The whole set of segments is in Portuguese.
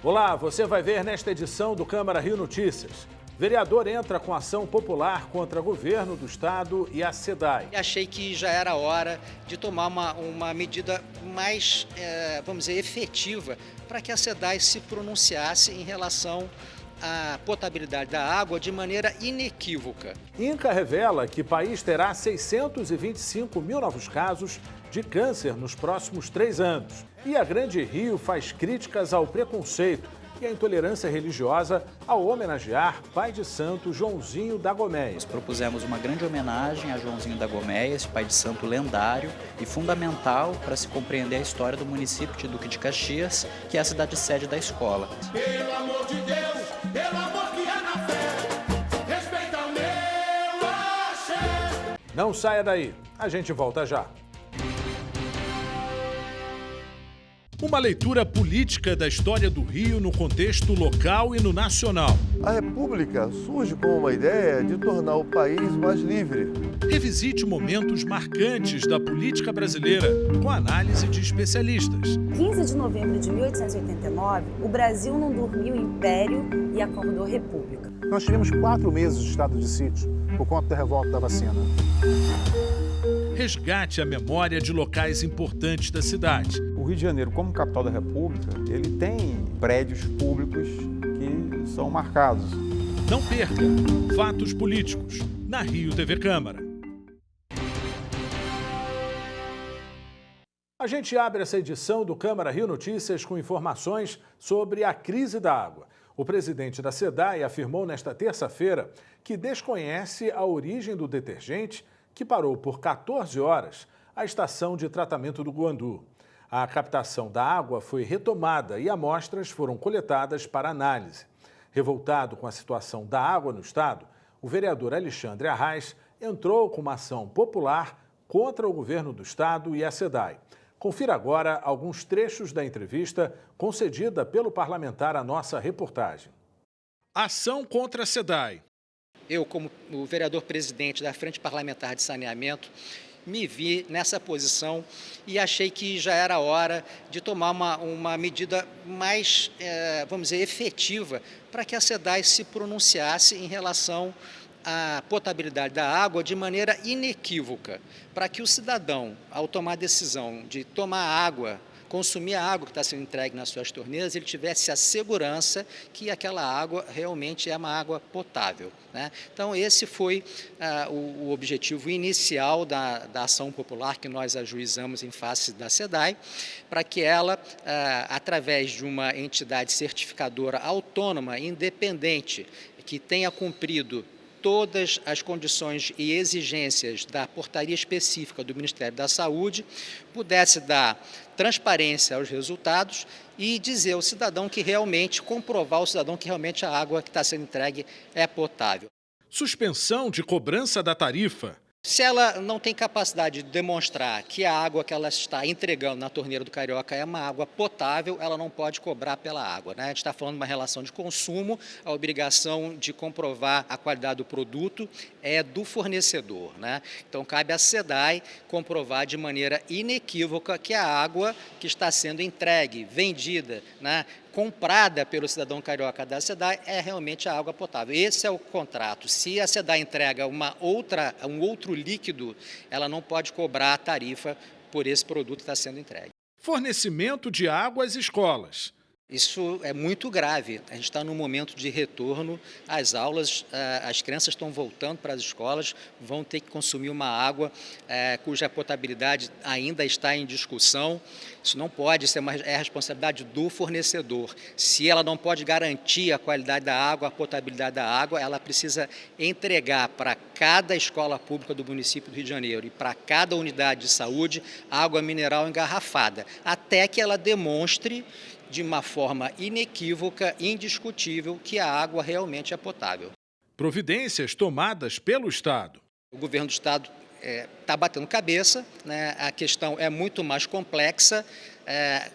Olá, você vai ver nesta edição do Câmara Rio Notícias. Vereador entra com ação popular contra o governo do estado e a SEDAI. Achei que já era hora de tomar uma medida mais, vamos dizer, efetiva para que a SEDAI se pronunciasse em relação à potabilidade da água de maneira inequívoca. INCA revela que o país terá 625 mil novos casos de câncer nos próximos 3 anos. E a Grande Rio faz críticas ao preconceito e à intolerância religiosa ao homenagear pai de santo Joãozinho da Goméia. Nós propusemos uma grande homenagem a Joãozinho da Goméia, esse pai de santo lendário e fundamental para se compreender a história do município de Duque de Caxias, que é a cidade sede da escola. Pelo amor de Deus, pelo amor que é na fé, respeita o meu axé. Não saia daí, a gente volta já. Uma leitura política da história do Rio no contexto local e no nacional. A República surge com uma ideia de tornar o país mais livre. Revisite momentos marcantes da política brasileira com análise de especialistas. 15 de novembro de 1889, o Brasil não dormiu império e acordou república. Nós tivemos 4 meses de estado de sítio por conta da revolta da vacina. Resgate a memória de locais importantes da cidade. O Rio de Janeiro, como capital da República, ele tem prédios públicos que são marcados. Não perca Fatos Políticos na Rio TV Câmara. A gente abre essa edição do Câmara Rio Notícias com informações sobre a crise da água. O presidente da SEDAI afirmou nesta terça-feira que desconhece a origem do detergente que parou por 14 horas a estação de tratamento do Guandu. A captação da água foi retomada e amostras foram coletadas para análise. Revoltado com a situação da água no estado, o vereador Alexandre Arraes entrou com uma ação popular contra o governo do estado e a SEDAI. Confira agora alguns trechos da entrevista concedida pelo parlamentar à nossa reportagem. Ação contra a SEDAI. Eu, como o vereador presidente da Frente Parlamentar de Saneamento, me vi nessa posição e achei que já era hora de tomar uma medida mais, vamos dizer, efetiva para que a SEDAI se pronunciasse em relação à potabilidade da água de maneira inequívoca, para que o cidadão, ao tomar a decisão de tomar água, consumir a água que está sendo entregue nas suas torneiras, ele tivesse a segurança que aquela água realmente é uma água potável, né? Então, esse foi o objetivo inicial da ação popular que nós ajuizamos em face da SEDAI, para que ela, através de uma entidade certificadora autônoma, independente, que tenha cumprido todas as condições e exigências da portaria específica do Ministério da Saúde, pudesse dar transparência aos resultados e dizer ao cidadão que realmente, comprovar ao cidadão que realmente a água que está sendo entregue é potável. Suspensão de cobrança da tarifa. Se ela não tem capacidade de demonstrar que a água que ela está entregando na torneira do Carioca é uma água potável, ela não pode cobrar pela água, né? A gente está falando de uma relação de consumo, a obrigação de comprovar a qualidade do produto é do fornecedor, né? Então, cabe à SEDAI comprovar de maneira inequívoca que a água que está sendo entregue, vendida, né, comprada pelo cidadão carioca da SEDAI é realmente a água potável. Esse é o contrato. Se a SEDAI entrega um outro líquido, ela não pode cobrar a tarifa por esse produto que está sendo entregue. Fornecimento de água às escolas. Isso é muito grave. A gente está num momento de retorno às aulas, as crianças estão voltando para as escolas, vão ter que consumir uma água cuja potabilidade ainda está em discussão. Isso não pode ser é responsabilidade do fornecedor. Se ela não pode garantir a qualidade da água, a potabilidade da água, ela precisa entregar para cada escola pública do município do Rio de Janeiro e para cada unidade de saúde água mineral engarrafada, até que ela demonstre de uma forma inequívoca, indiscutível, que a água realmente é potável. Providências tomadas pelo Estado. O governo do Estado está batendo cabeça, né? A questão é muito mais complexa,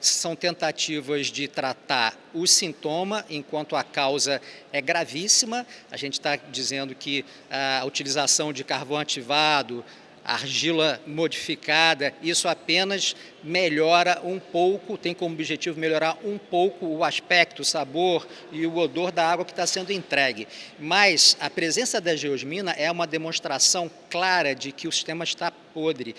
são tentativas de tratar o sintoma, enquanto a causa é gravíssima. A gente está dizendo que a utilização de carvão ativado, argila modificada, isso apenas melhora um pouco, tem como objetivo melhorar um pouco o aspecto, o sabor e o odor da água que está sendo entregue. Mas a presença da geosmina é uma demonstração clara de que o sistema está podre.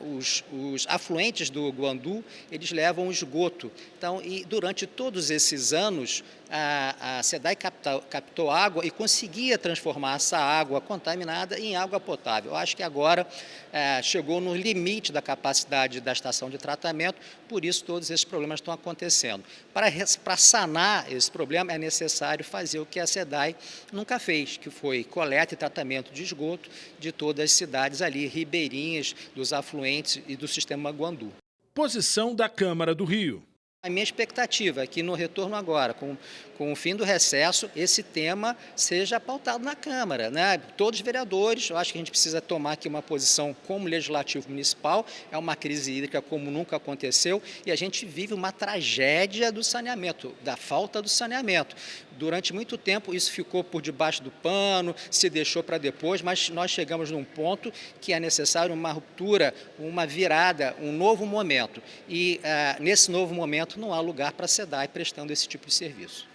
Os afluentes do Guandu, eles levam esgoto. Então, e durante todos esses anos, a SEDAI captou água e conseguia transformar essa água contaminada em água potável. Eu acho que agora chegou no limite da capacidade da estação de tratamento, por isso todos esses problemas estão acontecendo. Para sanar esse problema é necessário fazer o que a SEDAI nunca fez, que foi coleta e tratamento de esgoto de todas as cidades ali, ribeirinhas, dos afluentes e do sistema Guandu. Posição da Câmara do Rio. A minha expectativa é que no retorno agora, com o fim do recesso, esse tema seja pautado na Câmara, né? Todos os vereadores, eu acho que a gente precisa tomar aqui uma posição como Legislativo Municipal, é uma crise hídrica como nunca aconteceu e a gente vive uma tragédia do saneamento, da falta do saneamento. Durante muito tempo isso ficou por debaixo do pano, se deixou para depois, mas nós chegamos num ponto que é necessário uma ruptura, uma virada, um novo momento. E nesse novo momento não há lugar para a SEDAI prestando esse tipo de serviço.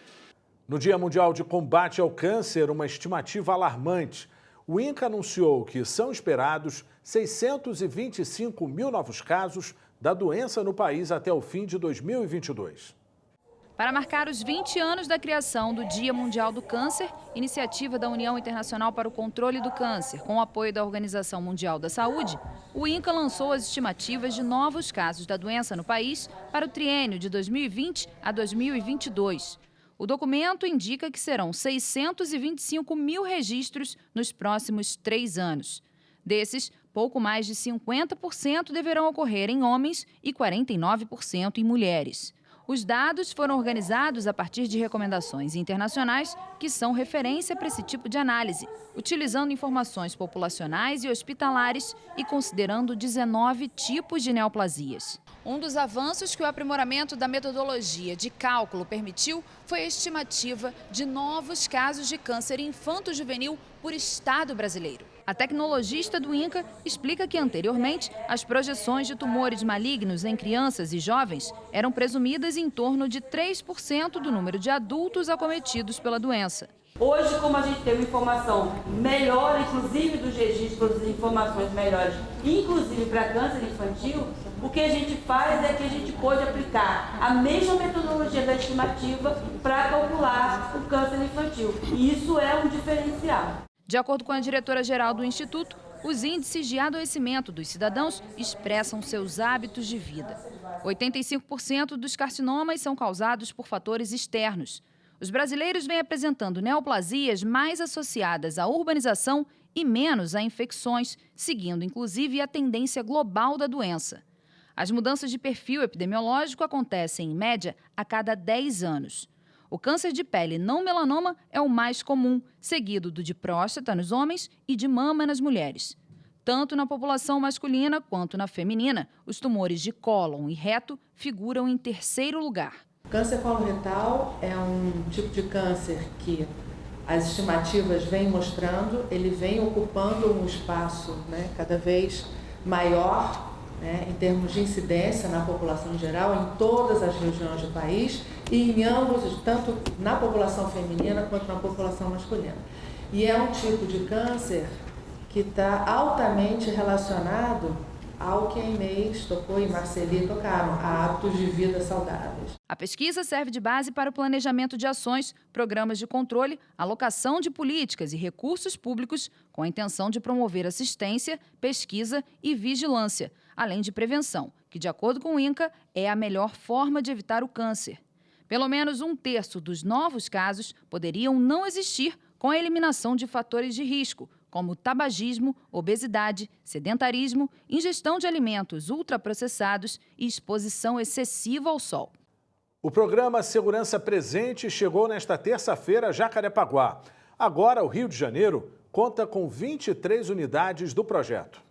No Dia Mundial de Combate ao Câncer, uma estimativa alarmante. O INCA anunciou que são esperados 625 mil novos casos da doença no país até o fim de 2022. Para marcar os 20 anos da criação do Dia Mundial do Câncer, iniciativa da União Internacional para o Controle do Câncer, com o apoio da Organização Mundial da Saúde, o INCA lançou as estimativas de novos casos da doença no país para o triênio de 2020 a 2022. O documento indica que serão 625 mil registros nos próximos 3 anos. Desses, pouco mais de 50% deverão ocorrer em homens e 49% em mulheres. Os dados foram organizados a partir de recomendações internacionais que são referência para esse tipo de análise, utilizando informações populacionais e hospitalares e considerando 19 tipos de neoplasias. Um dos avanços que o aprimoramento da metodologia de cálculo permitiu foi a estimativa de novos casos de câncer infanto-juvenil por estado brasileiro. A tecnologista do INCA explica que, anteriormente, as projeções de tumores malignos em crianças e jovens eram presumidas em torno de 3% do número de adultos acometidos pela doença. Hoje, como a gente tem uma informação melhor, inclusive dos registros, informações melhores, inclusive para câncer infantil, o que a gente faz é que a gente pode aplicar a mesma metodologia da estimativa para calcular o câncer infantil. E isso é um diferencial. De acordo com a diretora-geral do Instituto, os índices de adoecimento dos cidadãos expressam seus hábitos de vida. 85% dos carcinomas são causados por fatores externos. Os brasileiros vêm apresentando neoplasias mais associadas à urbanização e menos a infecções, seguindo inclusive a tendência global da doença. As mudanças de perfil epidemiológico acontecem, em média, a cada 10 anos. O câncer de pele não melanoma é o mais comum, seguido do de próstata nos homens e de mama nas mulheres. Tanto na população masculina quanto na feminina, os tumores de cólon e reto figuram em terceiro lugar. O câncer coloretal é um tipo de câncer que as estimativas vêm mostrando, ele vem ocupando um espaço, cada vez maior, em termos de incidência na população em geral, em todas as regiões do país e em ambos, tanto na população feminina quanto na população masculina. E é um tipo de câncer que está altamente relacionado ao que a Inês tocou e Marceli tocaram, a hábitos de vida saudáveis. A pesquisa serve de base para o planejamento de ações, programas de controle, alocação de políticas e recursos públicos com a intenção de promover assistência, pesquisa e vigilância, além de prevenção, que, de acordo com o INCA, é a melhor forma de evitar o câncer. Pelo menos 1/3 dos novos casos poderiam não existir com a eliminação de fatores de risco, como tabagismo, obesidade, sedentarismo, ingestão de alimentos ultraprocessados e exposição excessiva ao sol. O programa Segurança Presente chegou nesta terça-feira a Jacarepaguá. Agora, o Rio de Janeiro conta com 23 unidades do projeto.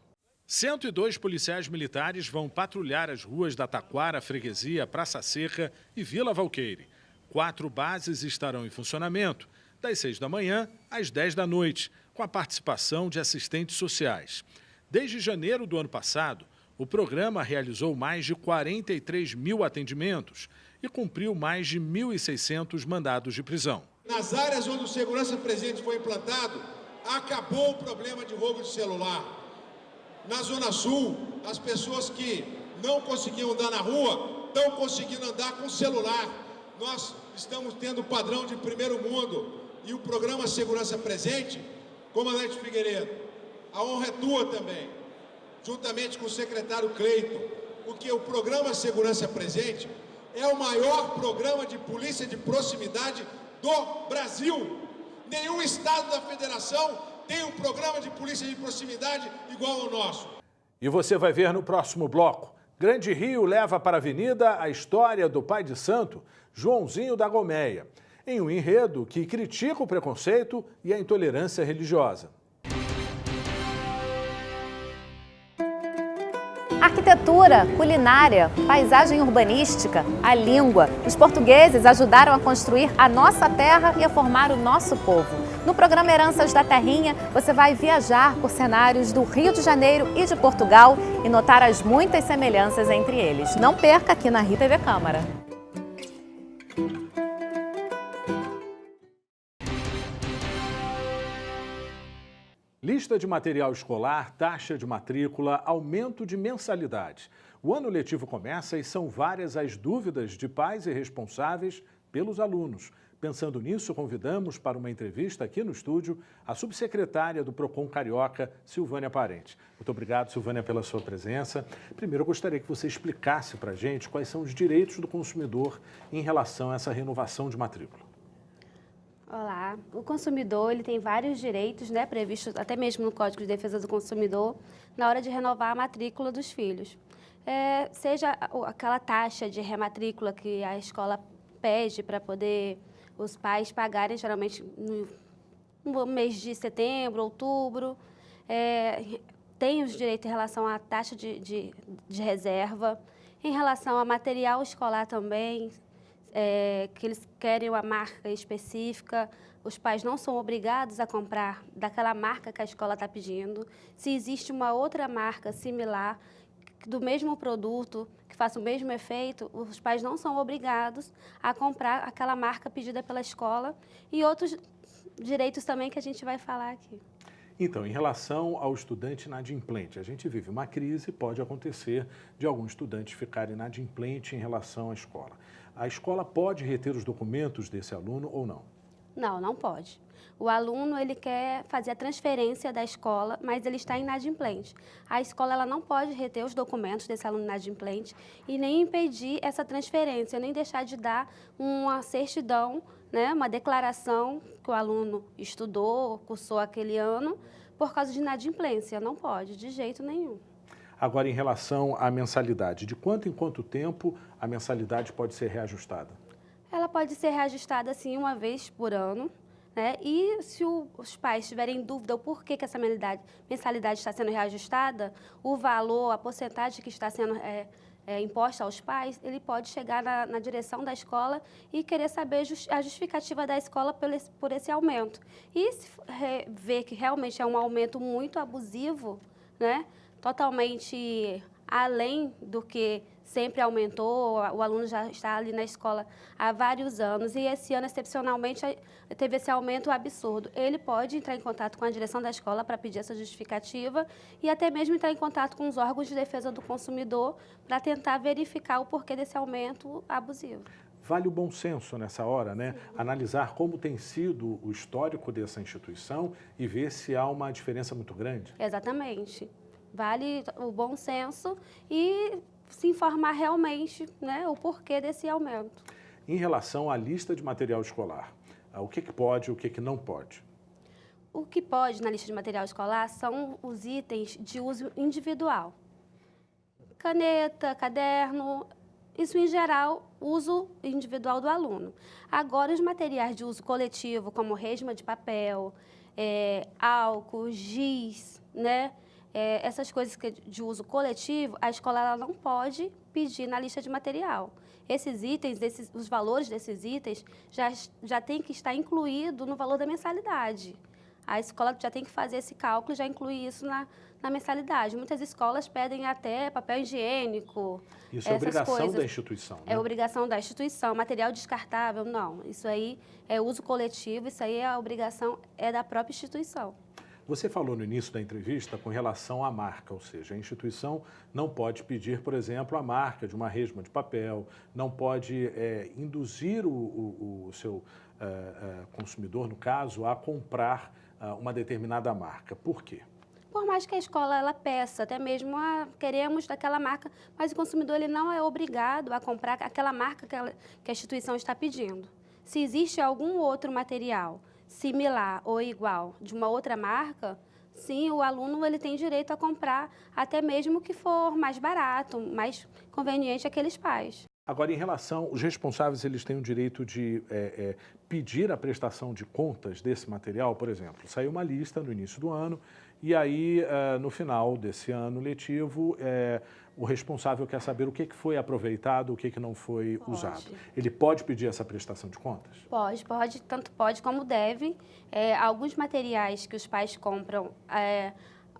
102 policiais militares vão patrulhar as ruas da Taquara, Freguesia, Praça Seca e Vila Valqueire. 4 bases estarão em funcionamento, das 6 da manhã às 10 da noite, com a participação de assistentes sociais. Desde janeiro do ano passado, o programa realizou mais de 43 mil atendimentos e cumpriu mais de 1.600 mandados de prisão. Nas áreas onde o Segurança Presente foi implantado, acabou o problema de roubo de celular. Na Zona Sul, as pessoas que não conseguiam andar na rua estão conseguindo andar com celular. Nós estamos tendo padrão de primeiro mundo e o programa Segurança Presente, comandante Figueiredo, a honra é tua também, juntamente com o secretário Cleiton, porque o programa Segurança Presente é o maior programa de polícia de proximidade do Brasil. Nenhum estado da federação tem um programa de polícia de proximidade igual ao nosso. E você vai ver no próximo bloco. Grande Rio leva para a avenida a história do pai de santo, Joãozinho da Gomeia, em um enredo que critica o preconceito e a intolerância religiosa. Arquitetura, culinária, paisagem urbanística, a língua. Os portugueses ajudaram a construir a nossa terra e a formar o nosso povo. No programa Heranças da Terrinha, você vai viajar por cenários do Rio de Janeiro e de Portugal e notar as muitas semelhanças entre eles. Não perca aqui na Rio TV Câmara. Lista de material escolar, taxa de matrícula, aumento de mensalidade. O ano letivo começa e são várias as dúvidas de pais e responsáveis pelos alunos. Pensando nisso, convidamos para uma entrevista aqui no estúdio a subsecretária do Procon Carioca, Silvânia Parente. Muito obrigado, Silvânia, pela sua presença. Primeiro, eu gostaria que você explicasse para a gente quais são os direitos do consumidor em relação a essa renovação de matrícula. Olá, o consumidor ele tem vários direitos, né, previstos até mesmo no Código de Defesa do Consumidor, na hora de renovar a matrícula dos filhos. Seja aquela taxa de rematrícula que a escola pede para poder os pais pagarem, geralmente no mês de setembro, outubro, tem os direitos em relação à taxa de reserva, em relação a material escolar também, que eles querem uma marca específica, os pais não são obrigados a comprar daquela marca que a escola está pedindo. Se existe uma outra marca similar, do mesmo produto, que faça o mesmo efeito, os pais não são obrigados a comprar aquela marca pedida pela escola e outros direitos também que a gente vai falar aqui. Então, em relação ao estudante inadimplente, a gente vive uma crise, pode acontecer de alguns estudantes ficarem inadimplentes em relação à escola. A escola pode reter os documentos desse aluno ou não? Não, não pode. O aluno ele quer fazer a transferência da escola, mas ele está inadimplente. A escola ela não pode reter os documentos desse aluno inadimplente e nem impedir essa transferência, nem deixar de dar uma certidão, né, uma declaração que o aluno estudou, cursou aquele ano, por causa de inadimplência. Não pode, de jeito nenhum. Agora, em relação à mensalidade, de quanto em quanto tempo a mensalidade pode ser reajustada? Ela pode ser reajustada, sim, uma vez por ano, né? E se os pais tiverem dúvida o porquê que essa mensalidade está sendo reajustada, o valor, a porcentagem que está sendo imposta aos pais, ele pode chegar na direção da escola e querer saber a justificativa da escola por esse aumento. E se ver que realmente é um aumento muito abusivo, né? Totalmente além do que sempre aumentou, o aluno já está ali na escola há vários anos e esse ano, excepcionalmente, teve esse aumento absurdo. Ele pode entrar em contato com a direção da escola para pedir essa justificativa e até mesmo entrar em contato com os órgãos de defesa do consumidor para tentar verificar o porquê desse aumento abusivo. Vale o bom senso nessa hora, né? Analisar como tem sido o histórico dessa instituição e ver se há uma diferença muito grande. Exatamente. Vale o bom senso e se informar realmente, né, o porquê desse aumento. Em relação à lista de material escolar, o que pode e o que não pode? O que pode na lista de material escolar são os itens de uso individual. Caneta, caderno, isso em geral, uso individual do aluno. Agora, os materiais de uso coletivo, como resma de papel, álcool, giz, né? Essas coisas de uso coletivo, a escola ela não pode pedir na lista de material. Esses itens, os valores desses itens já tem que estar incluído no valor da mensalidade. a escola já tem que fazer esse cálculo, já incluir isso na mensalidade. Muitas escolas pedem até papel higiênico. Isso é obrigação da instituição, né? É obrigação da instituição. Material descartável, não. Isso aí é uso coletivo, isso aí a obrigação é da própria instituição. Você falou no início da entrevista com relação à marca, ou seja, a instituição não pode pedir, por exemplo, a marca de uma resma de papel, não pode induzir o seu consumidor, no caso, a comprar uma determinada marca. Por quê? Por mais que a escola ela peça, até mesmo queremos daquela marca, mas o consumidor ele não é obrigado a comprar aquela marca que a instituição está pedindo. Se existe algum outro material similar ou igual de uma outra marca, sim, o aluno ele tem direito a comprar, até mesmo que for mais barato, mais conveniente àqueles pais. Agora, em relação, os responsáveis eles têm o direito de pedir a prestação de contas desse material, por exemplo. Saiu uma lista no início do ano e aí, no final desse ano letivo, o responsável quer saber o que foi aproveitado, o que não foi usado. Ele pode pedir essa prestação de contas? Pode, tanto pode como deve. Alguns materiais que os pais compram,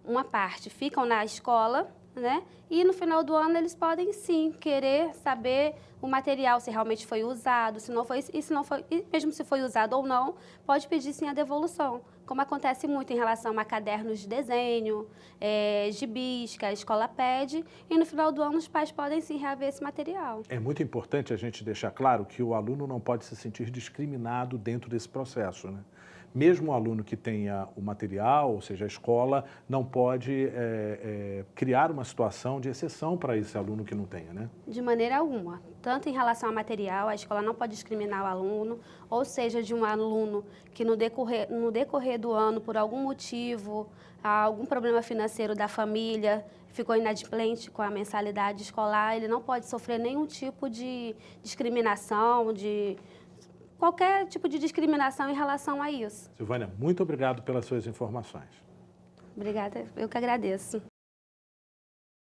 uma parte ficam na escola, né? E no final do ano eles podem sim querer saber o material, se realmente foi usado, se não foi, e se não foi, e mesmo se foi usado ou não, pode pedir sim a devolução, como acontece muito em relação a cadernos de desenho, gibis que a escola pede, e no final do ano os pais podem sim reaver esse material. É muito importante a gente deixar claro que o aluno não pode se sentir discriminado dentro desse processo, né? Mesmo o aluno que tenha o material, ou seja, a escola, não pode criar uma situação de exceção para esse aluno que não tenha, né? De maneira alguma. Tanto em relação ao material, a escola não pode discriminar o aluno, ou seja, de um aluno que no decorrer do ano, por algum motivo, algum problema financeiro da família, ficou inadimplente com a mensalidade escolar, ele não pode sofrer nenhum tipo de discriminação, qualquer tipo de discriminação em relação a isso. Silvânia, muito obrigado pelas suas informações. Obrigada, eu que agradeço.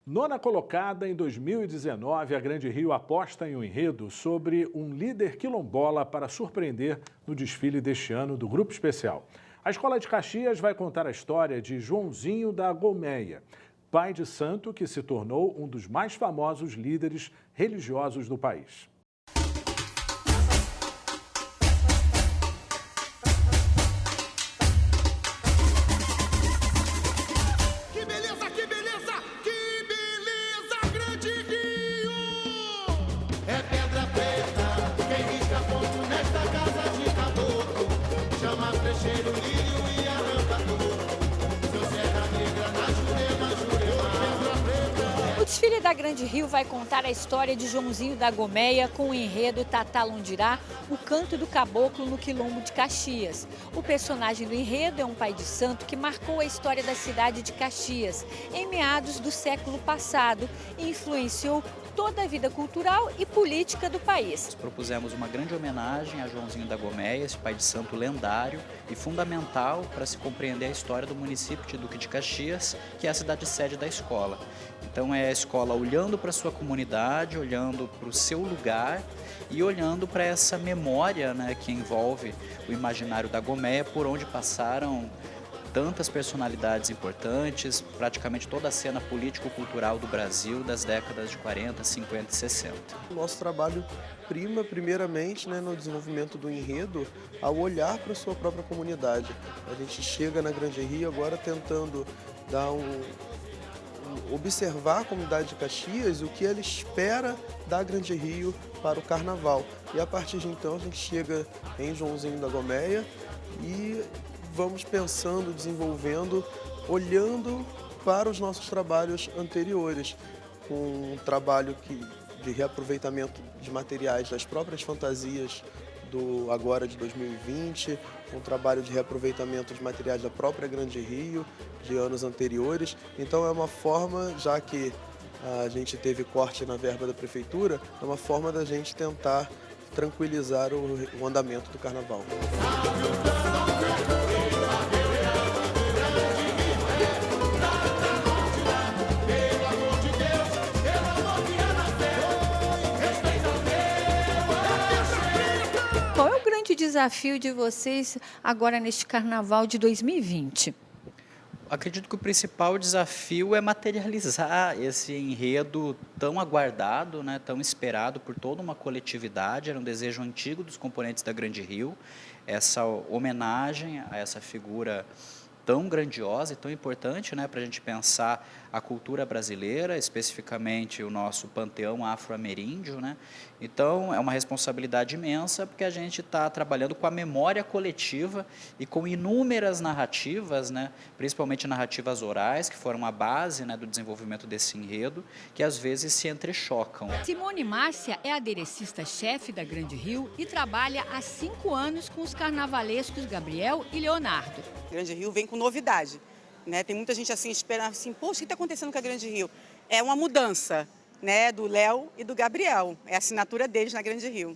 Nona colocada em 2019, a Grande Rio aposta em um enredo sobre um líder quilombola para surpreender no desfile deste ano do Grupo Especial. A Escola de Caxias vai contar a história de Joãozinho da Gomeia, pai de santo que se tornou um dos mais famosos líderes religiosos do país. O desfile da Grande Rio vai contar a história de Joãozinho da Gomeia com o enredo Tatá Lundirá, o canto do caboclo no quilombo de Caxias. O personagem do enredo é um pai de santo que marcou a história da cidade de Caxias em meados do século passado e influenciou toda a vida cultural e política do país. Nós propusemos uma grande homenagem a Joãozinho da Gomeia, esse pai de santo lendário e fundamental para se compreender a história do município de Duque de Caxias, que é a cidade sede da escola. Então é a escola olhando para a sua comunidade, olhando para o seu lugar e olhando para essa memória, né, que envolve o imaginário da Gomeia, por onde passaram tantas personalidades importantes, praticamente toda a cena político-cultural do Brasil das décadas de 40, 50 e 60. O nosso trabalho prima, primeiramente, né, no desenvolvimento do enredo, ao olhar para a sua própria comunidade. A gente chega na Grande Rio agora tentando dar observar a comunidade de Caxias e o que ela espera da Grande Rio para o Carnaval. E a partir de então a gente chega em Joãozinho da Gomeia e vamos pensando, desenvolvendo, olhando para os nossos trabalhos anteriores, com um trabalho de reaproveitamento de materiais das próprias fantasias do agora de 2020, um trabalho de reaproveitamento de materiais da própria Grande Rio, de anos anteriores. Então é uma forma, já que a gente teve corte na verba da prefeitura, é uma forma da gente tentar tranquilizar o andamento do carnaval. desafio de vocês agora neste Carnaval de 2020? Acredito que o principal desafio é materializar esse enredo tão aguardado, né, tão esperado por toda uma coletividade. Era um desejo antigo dos componentes da Grande Rio, essa homenagem a essa figura tão grandiosa e tão importante, né, para a gente pensar a cultura brasileira, especificamente o nosso panteão afro-ameríndio, né? Então, é uma responsabilidade imensa, porque a gente está trabalhando com a memória coletiva e com inúmeras narrativas, né, principalmente narrativas orais, que foram a base, né, do desenvolvimento desse enredo, que às vezes se entrechocam. Simone Márcia é aderecista-chefe da Grande Rio e trabalha há 5 anos com os carnavalescos Gabriel e Leonardo. Grande Rio vem com novidade, né? Tem muita gente assim esperando assim, poxa, o que está acontecendo com a Grande Rio? É uma mudança, né, do Léo e do Gabriel. É a assinatura deles na Grande Rio.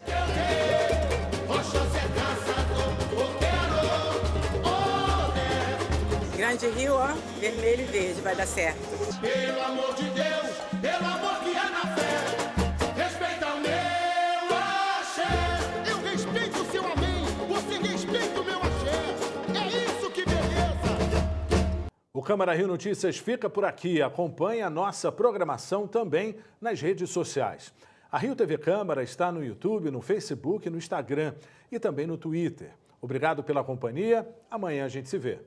Grande Rio, ó, vermelho e verde, vai dar certo. Pelo amor de Deus, pelo amor que é na fé, respeita o meu axé. Eu respeito o seu amém, você respeita o meu axé. É isso que beleza. O Câmara Rio Notícias fica por aqui. Acompanhe a nossa programação também nas redes sociais. A Rio TV Câmara está no YouTube, no Facebook, no Instagram e também no Twitter. Obrigado pela companhia. Amanhã a gente se vê.